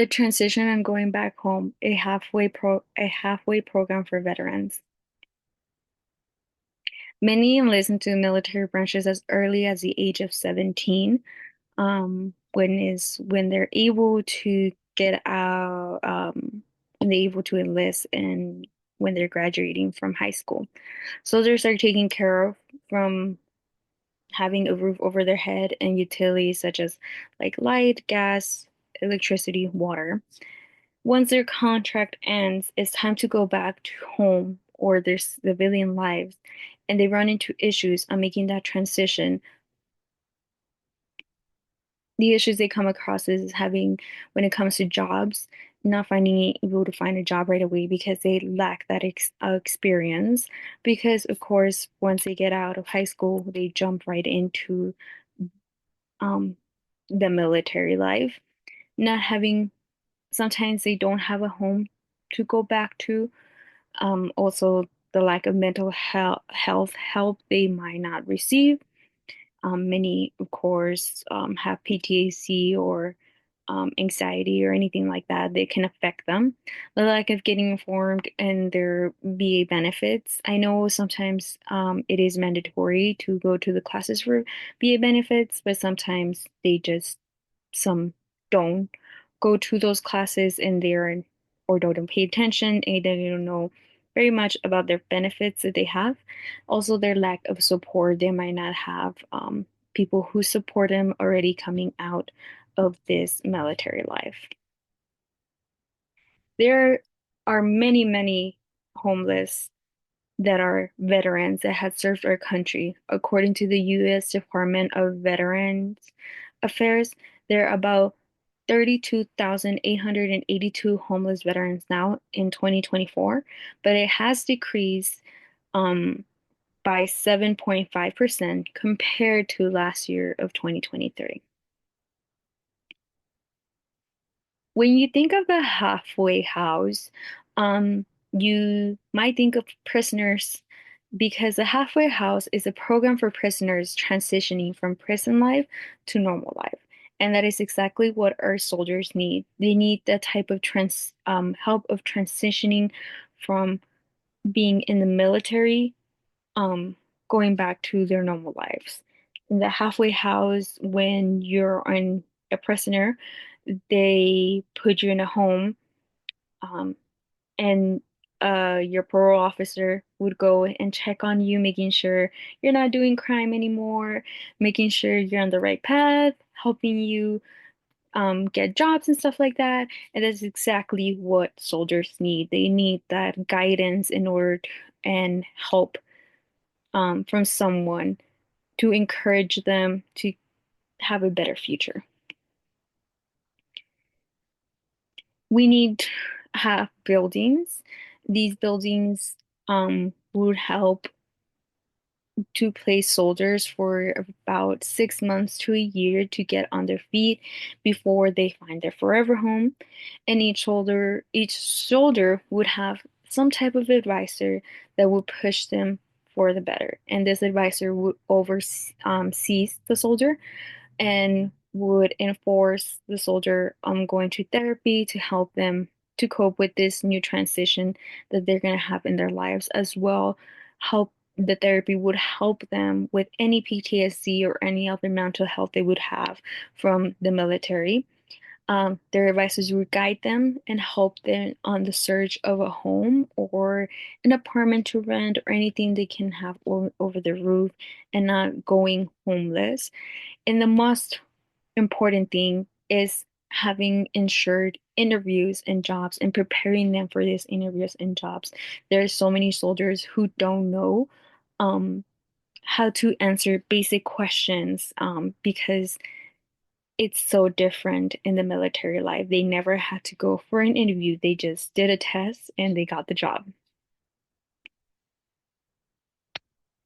The transition and going back home, a halfway program for veterans. Many enlist into military branches as early as the age of 17, when they're able to get out, when they're able to enlist and when they're graduating from high school. Soldiers are taken care of from having a roof over their head and utilities such as like light, gas, electricity, water. Once their contract ends, it's time to go back to home or their civilian lives, and they run into issues on making that transition. The issues they come across is having, when it comes to jobs, not finding able to find a job right away because they lack that experience. Because, of course, once they get out of high school, they jump right into um, the military life. Not having, sometimes they don't have a home to go back to. Also, the lack of mental health help they might not receive. Many, of course, have PTSD or anxiety or anything like that that can affect them. The lack of getting informed and their VA benefits. I know sometimes it is mandatory to go to the classes for VA benefits, but sometimes some don't go to those classes and they're or don't pay attention and they don't know very much about their benefits that they have. Also, their lack of support. They might not have people who support them already coming out of this military life. There are many, many homeless that are veterans that had served our country. According to the U.S. Department of Veterans Affairs, there are about 32,882 homeless veterans now in 2024, but it has decreased um, by 7.5% compared to last year of 2023. When you think of the halfway house, you might think of prisoners because the halfway house is a program for prisoners transitioning from prison life to normal life. And that is exactly what our soldiers need. They need that type of help of transitioning from being in the military, um, going back to their normal lives. In the halfway house, when you're on a prisoner, they put you in a home, um, and your parole officer would go and check on you, making sure you're not doing crime anymore, making sure you're on the right path, helping you get jobs and stuff like that. And that's exactly what soldiers need. They need that guidance in order to, and help from someone to encourage them to have a better future. We need to have buildings. These buildings would help to place soldiers for about 6 months to a year to get on their feet before they find their forever home. And each soldier would have some type of advisor that would push them for the better. And this advisor would oversee the soldier and would enforce the soldier going to therapy to help them to cope with this new transition that they're going to have in their lives as well. Help The therapy would help them with any PTSD or any other mental health they would have from the military. Their advisors would guide them and help them on the search of a home or an apartment to rent or anything they can have over the roof and not going homeless. And the most important thing is having ensured interviews and jobs and preparing them for these interviews and jobs. There are so many soldiers who don't know um, how to answer basic questions because it's so different in the military life. They never had to go for an interview. They just did a test and they got the job.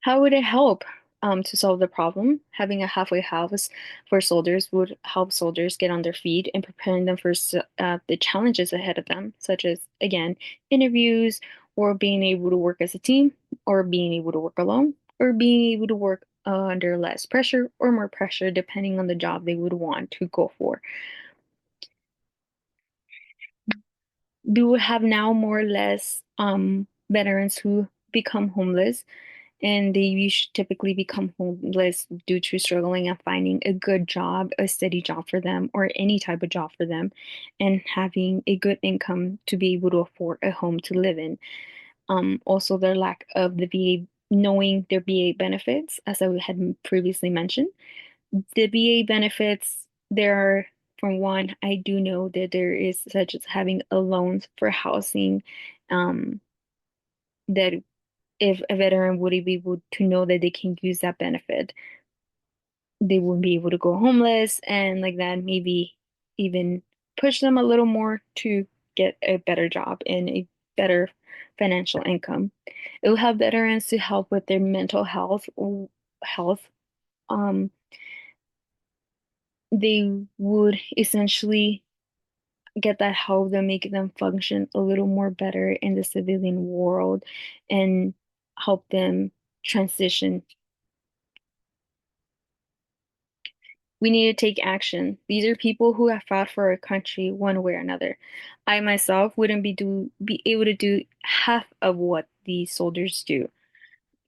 How would it help to solve the problem? Having a halfway house for soldiers would help soldiers get on their feet and preparing them for the challenges ahead of them, such as, again, interviews or being able to work as a team or being able to work alone or being able to work under less pressure or more pressure, depending on the job they would want to go for. we would have now more or less veterans who become homeless, and typically become homeless due to struggling and finding a good job, a steady job for them, or any type of job for them, and having a good income to be able to afford a home to live in. Also, their lack of the VA, knowing their VA benefits, as I had previously mentioned. The VA benefits, there are, from one, I do know that there is such as having a loans for housing, um, that if a veteran would be able to know that they can use that benefit, they wouldn't be able to go homeless, and like that, maybe even push them a little more to get a better job and a better financial income. It will help veterans to help with their mental health. Um, they would essentially get that help that make them function a little more better in the civilian world and help them transition. We need to take action. These are people who have fought for our country one way or another. I myself wouldn't be able to do half of what these soldiers do,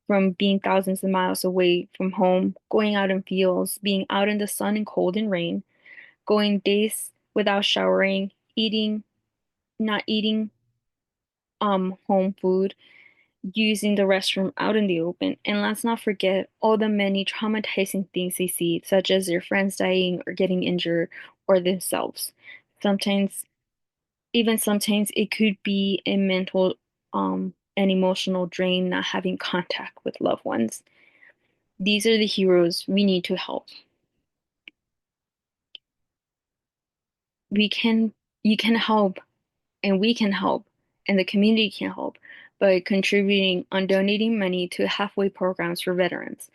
from being thousands of miles away from home, going out in fields, being out in the sun and cold and rain, going days without showering, not eating home food, using the restroom out in the open. And let's not forget all the many traumatizing things they see, such as their friends dying or getting injured or themselves. Sometimes, even sometimes, it could be a mental and emotional drain not having contact with loved ones. These are the heroes we need to help. We can, you can help, and we can help, and the community can help by contributing on donating money to halfway programs for veterans,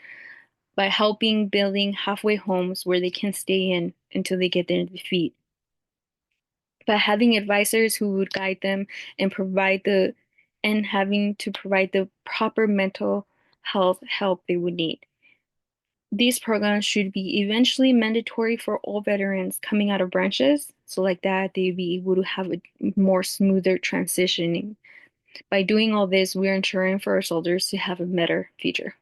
by helping building halfway homes where they can stay in until they get their feet, by having advisors who would guide them and having to provide the proper mental health help they would need. These programs should be eventually mandatory for all veterans coming out of branches, so like that they'd be able to have a more smoother transitioning. By doing all this, we're ensuring for our soldiers to have a better future.